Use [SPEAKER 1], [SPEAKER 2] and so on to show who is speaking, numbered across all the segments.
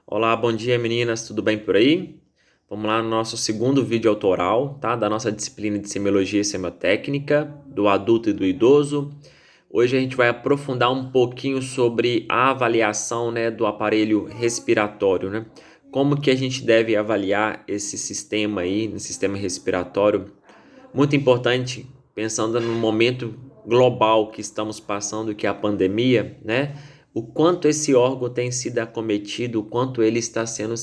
[SPEAKER 1] Olá, bom dia meninas, tudo bem por aí? Vamos lá no nosso segundo vídeo autoral, tá? Da nossa disciplina de semiologia e semiotécnica, do adulto e do idoso. Hoje a gente vai aprofundar um pouquinho sobre a avaliação, né, do aparelho respiratório, né? Como que a gente deve avaliar esse sistema aí, no sistema respiratório. Muito importante, pensando no momento global que estamos passando, que é a pandemia, né? O quanto esse órgão tem sido acometido, o quanto ele está sendo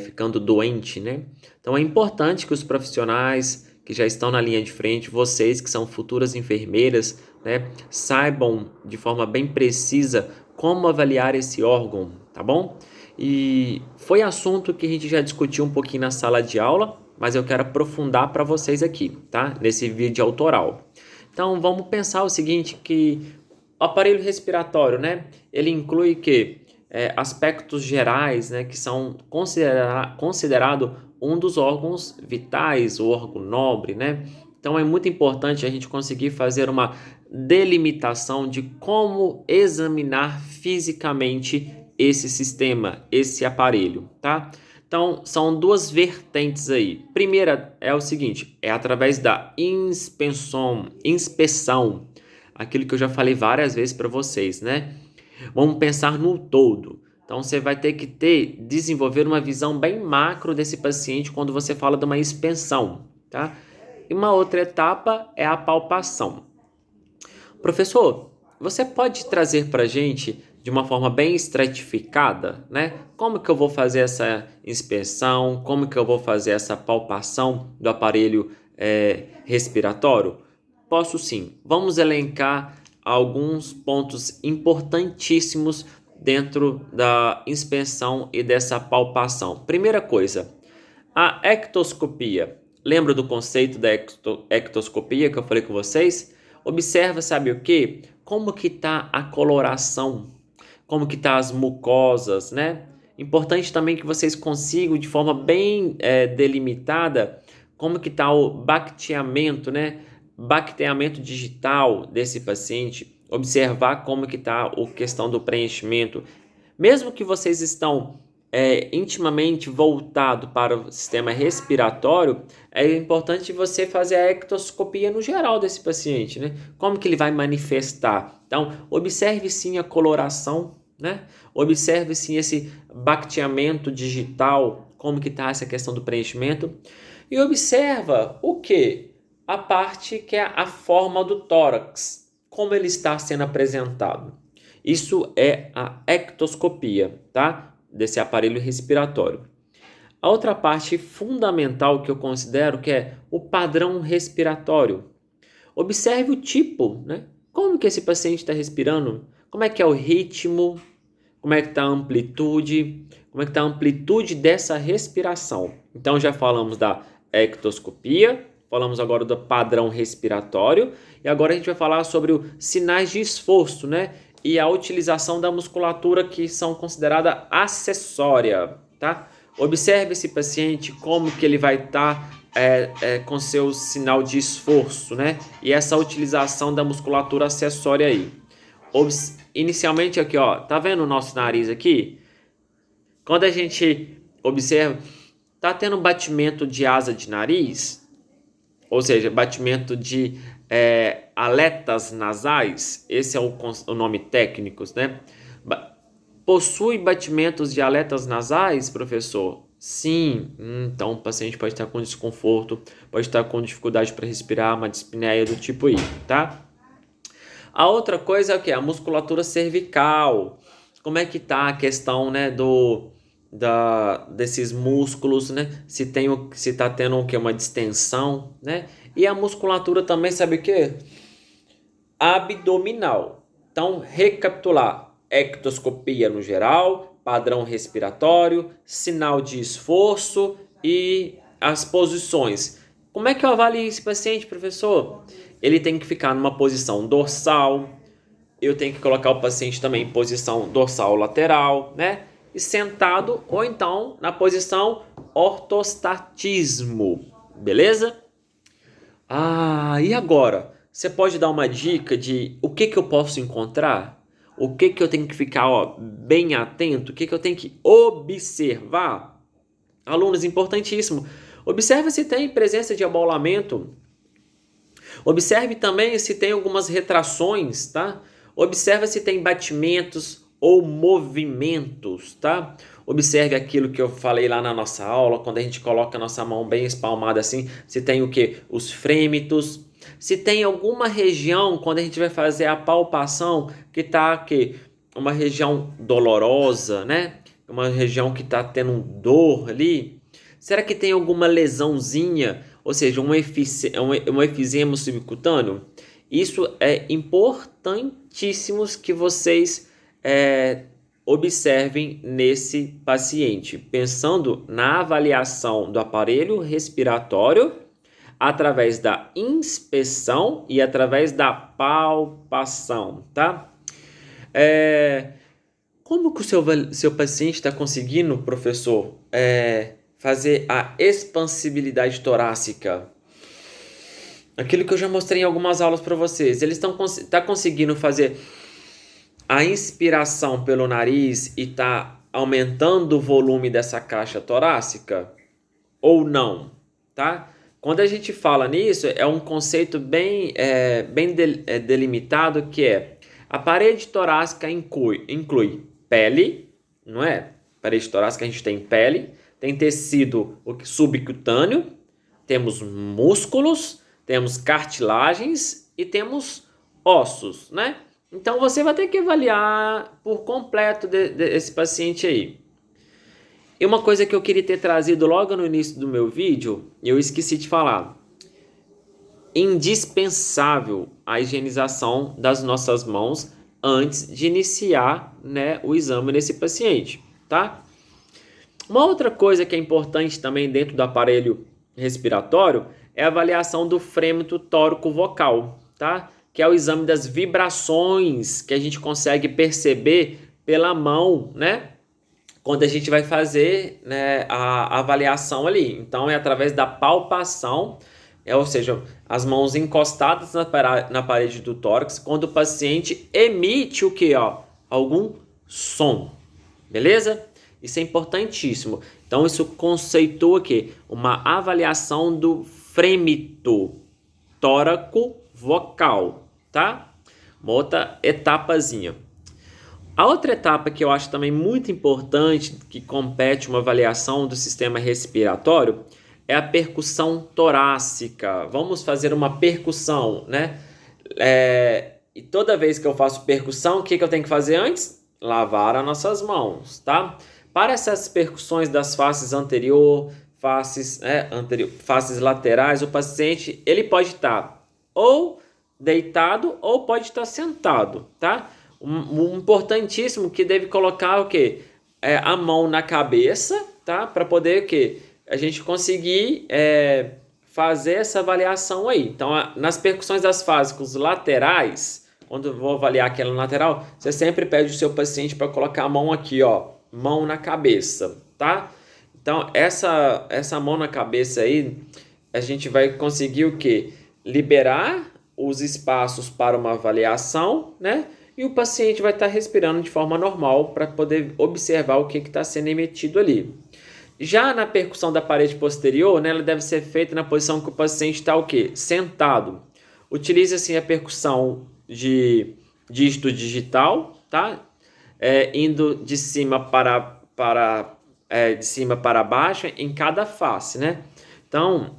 [SPEAKER 1] ficando doente, né? Então é importante que os profissionais que já estão na linha de frente, vocês que são futuras enfermeiras, né, saibam de forma bem precisa como avaliar esse órgão, tá bom? E foi assunto que a gente já discutiu um pouquinho na sala de aula, mas eu quero aprofundar para vocês aqui, tá? Nesse vídeo autoral. Então vamos pensar o seguinte, que o aparelho respiratório, né? Ele inclui que aspectos gerais, né? Que são considerado um dos órgãos vitais, o órgão nobre, né? Então é muito importante a gente conseguir fazer uma delimitação de como examinar fisicamente esse sistema, esse aparelho, tá? Então, são duas vertentes aí. Primeira é o seguinte, é através da inspeção, aquilo que eu já falei várias vezes para vocês, né? Vamos pensar no todo. Então, você vai ter que desenvolver uma visão bem macro desse paciente quando você fala de uma inspeção, tá? E uma outra etapa é a palpação. Professor, você pode trazer para a gente de uma forma bem estratificada, né? Como que eu vou fazer essa inspeção? Como que eu vou fazer essa palpação do aparelho respiratório? Posso sim. Vamos elencar alguns pontos importantíssimos dentro da inspeção e dessa palpação. Primeira coisa, a ectoscopia. Lembra do conceito da ectoscopia que eu falei com vocês? Observa, sabe o que? Como que tá a coloração, como que tá as mucosas, né? Importante também que vocês consigam de forma bem delimitada como que tá o bacteamento, né? Bacteamento digital desse paciente. Observar como que tá a questão do preenchimento. Mesmo que vocês estão intimamente voltado para o sistema respiratório, é importante você fazer a ectoscopia no geral desse paciente, né? Como que ele vai manifestar? Então, observe sim a coloração, né? Observe sim esse bacteamento digital, como que está essa questão do preenchimento. E observa o que? A parte que é a forma do tórax, como ele está sendo apresentado. Isso é a ectoscopia, tá? Desse aparelho respiratório. A outra parte fundamental que eu considero que é o padrão respiratório. Observe o tipo, né? Como que esse paciente está respirando? Como é que é o ritmo? Como é que está a amplitude? Como é que está a amplitude dessa respiração? Então já falamos da ectoscopia, falamos agora do padrão respiratório e agora a gente vai falar sobre os sinais de esforço, né? E a utilização da musculatura que são considerada acessória, tá? Observe esse paciente como que ele vai estar com seu sinal de esforço, né? E essa utilização da musculatura acessória aí. Inicialmente aqui, ó, tá vendo o nosso nariz aqui? Quando a gente observa, tá tendo um batimento de asa de nariz, ou seja, batimento de aletas nasais, esse é o nome técnico, né? Possui batimentos de aletas nasais, professor? Sim, então o paciente pode estar com desconforto, pode estar com dificuldade para respirar, uma dispneia do tipo I, tá? A outra coisa é o que? A musculatura cervical. Como é que tá a questão, né, desses músculos, né? Se tá tendo o que? Uma distensão, né? E a musculatura também, sabe o que? Abdominal. Então, recapitular: ectoscopia no geral, padrão respiratório, sinal de esforço e as posições. Como é que eu avalio esse paciente, professor? Ele tem que ficar numa posição dorsal. Eu tenho que colocar o paciente também em posição dorsal lateral, né? E sentado ou então na posição ortostatismo, beleza? Ah, e agora? Você pode dar uma dica de o que eu posso encontrar? O que que eu tenho que ficar, ó, bem atento? O que que eu tenho que observar? Alunos, importantíssimo. Observe se tem presença de abaulamento. Observe também se tem algumas retrações, tá? Observe se tem batimentos ou movimentos, tá? Observe aquilo que eu falei lá na nossa aula, quando a gente coloca a nossa mão bem espalmada assim, se tem o quê? Os frêmitos. Se tem alguma região, quando a gente vai fazer a palpação, que tá aqui, uma região dolorosa, né? Uma região que tá tendo dor ali. Será que tem alguma lesãozinha, ou seja, um efizema subcutâneo? Isso é importantíssimo que vocês observem nesse paciente, pensando na avaliação do aparelho respiratório através da inspeção e através da palpação, tá? Como que o seu paciente está conseguindo, professor, fazer a expansibilidade torácica? Aquilo que eu já mostrei em algumas aulas para vocês. Eles tá conseguindo fazer a inspiração pelo nariz e tá aumentando o volume dessa caixa torácica? Ou não, tá? Quando a gente fala nisso, é um conceito bem delimitado, que é a parede torácica inclui pele, não é? Parede torácica a gente tem pele, tem tecido subcutâneo, temos músculos, temos cartilagens e temos ossos, né? Então você vai ter que avaliar por completo esse paciente aí. E uma coisa que eu queria ter trazido logo no início do meu vídeo, eu esqueci de falar. Indispensável a higienização das nossas mãos antes de iniciar, né, o exame nesse paciente, tá? Uma outra coisa que é importante também dentro do aparelho respiratório é a avaliação do frêmito tórico-vocal, tá? Que é o exame das vibrações que a gente consegue perceber pela mão, né? Quando a gente vai fazer, né, a avaliação ali. Então, é através da palpação, ou seja, as mãos encostadas na parede do tórax, quando o paciente emite o quê? Ó, algum som, beleza? Isso é importantíssimo. Então, isso conceitua aqui uma avaliação do frêmito tóraco-vocal, tá? Uma outra etapazinha. A outra etapa que eu acho também muito importante, que compete uma avaliação do sistema respiratório, é a percussão torácica. Vamos fazer uma percussão, né? E toda vez que eu faço percussão, o que eu tenho que fazer antes? Lavar as nossas mãos, tá? Para essas percussões das faces faces laterais, o paciente ele pode estar ou deitado ou pode estar sentado, tá? Um importantíssimo que deve colocar o quê? A mão na cabeça, tá? Para poder o quê? A gente conseguir fazer essa avaliação aí. Então, nas percussões das fases laterais, quando eu vou avaliar aquela lateral, você sempre pede o seu paciente para colocar a mão aqui, ó, mão na cabeça, tá? Então, essa mão na cabeça aí, a gente vai conseguir o quê? Liberar os espaços para uma avaliação, né? E o paciente vai estar respirando de forma normal para poder observar o que está sendo emitido ali. Já na percussão da parede posterior, né, ela deve ser feita na posição que o paciente está o quê? Sentado. Utilize assim a percussão de dígito digital, tá? Indo de cima de cima para baixo em cada face, né? Então,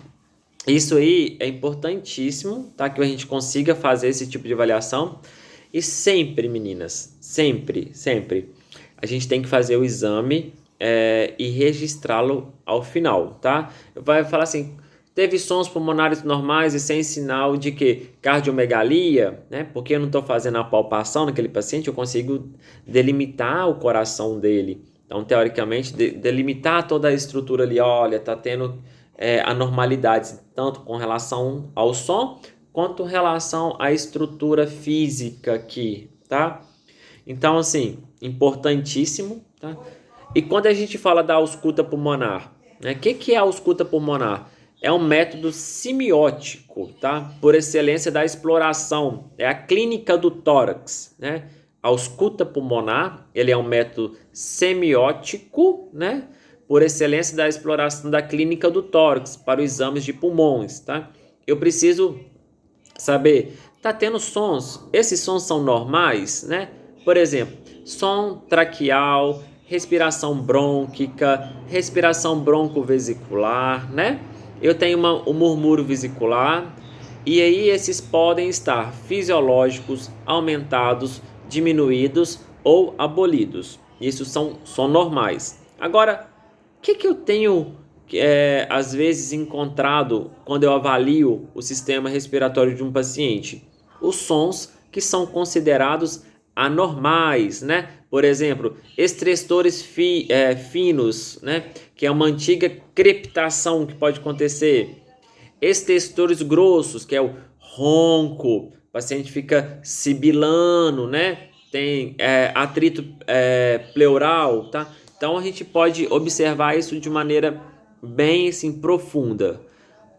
[SPEAKER 1] isso aí é importantíssimo, tá? Que a gente consiga fazer esse tipo de avaliação. E sempre, meninas, sempre, a gente tem que fazer o exame e registrá-lo ao final, tá? Vai falar assim, teve sons pulmonares normais e sem sinal de que cardiomegalia, né? Porque eu não estou fazendo a palpação naquele paciente, eu consigo delimitar o coração dele. Então, teoricamente, delimitar toda a estrutura ali, olha, tá tendo anormalidades, tanto com relação ao som, quanto em relação à estrutura física aqui, tá? Então, assim, importantíssimo, tá? E quando a gente fala da ausculta pulmonar, né? O que é a ausculta pulmonar? É um método semiótico, tá? Por excelência da exploração, é a clínica do tórax, né? ausculta pulmonar, ele é um método semiótico, né? Por excelência da exploração da clínica do tórax para os exames de pulmões, tá? Eu preciso saber, tá tendo sons? Esses sons são normais, né? Por exemplo, som traqueal, respiração brônquica, respiração broncovesicular, né? Eu tenho um murmúrio vesicular, e aí esses podem estar fisiológicos, aumentados, diminuídos ou abolidos. Isso são normais. Agora, o que eu tenho às vezes encontrado quando eu avalio o sistema respiratório de um paciente? Os sons que são considerados anormais, né? Por exemplo, estressores finos, né? Que é uma antiga crepitação que pode acontecer. Estressores grossos, que é o ronco, o paciente fica sibilando, né? Tem atrito pleural, tá? Então a gente pode observar isso de maneira bem assim, profunda.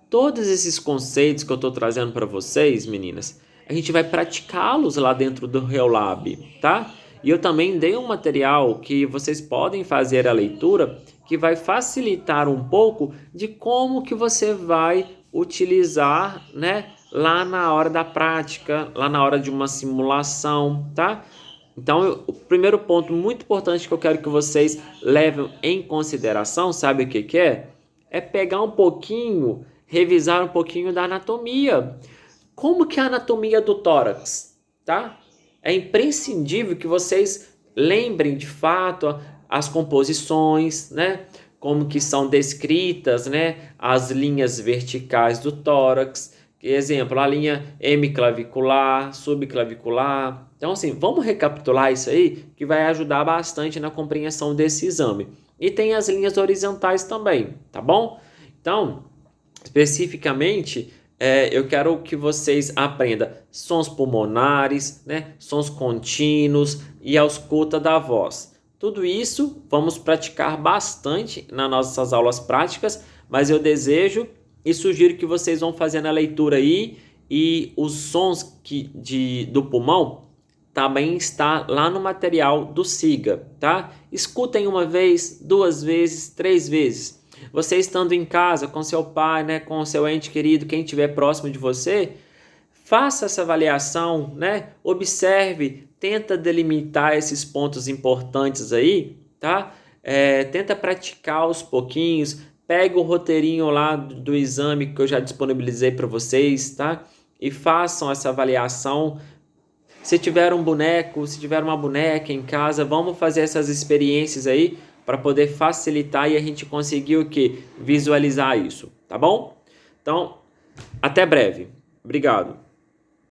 [SPEAKER 1] Todos esses conceitos que eu estou trazendo para vocês, meninas, a gente vai praticá-los lá dentro do Reolab, tá? E eu também dei um material que vocês podem fazer a leitura, que vai facilitar um pouco de como que você vai utilizar, né, lá na hora da prática, lá na hora de uma simulação, tá? Então, o primeiro ponto muito importante que eu quero que vocês levem em consideração, sabe o que que é? É pegar um pouquinho, revisar um pouquinho da anatomia. Como que é a anatomia do tórax, tá? É imprescindível que vocês lembrem de fato as composições, né? Como que são descritas, né? As linhas verticais do tórax. Exemplo, a linha hemiclavicular, subclavicular. Então, assim, vamos recapitular isso aí, que vai ajudar bastante na compreensão desse exame. E tem as linhas horizontais também, tá bom? Então, especificamente, eu quero que vocês aprendam sons pulmonares, né? Sons contínuos e a ausculta da voz. Tudo isso vamos praticar bastante nas nossas aulas práticas, mas eu desejo e sugiro que vocês vão fazendo a leitura aí, e os sons do pulmão também está lá no material do SIGA, tá? Escutem uma vez, 2 vezes, 3 vezes. Você estando em casa com seu pai, né, com seu ente querido, quem estiver próximo de você, faça essa avaliação, né? Observe, tenta delimitar esses pontos importantes aí, tá? Tenta praticar aos pouquinhos. Pega o roteirinho lá do exame que eu já disponibilizei para vocês, tá? E façam essa avaliação. Se tiver um boneco, se tiver uma boneca em casa, vamos fazer essas experiências aí para poder facilitar e a gente conseguir o quê? Visualizar isso, tá bom? Então, até breve. Obrigado.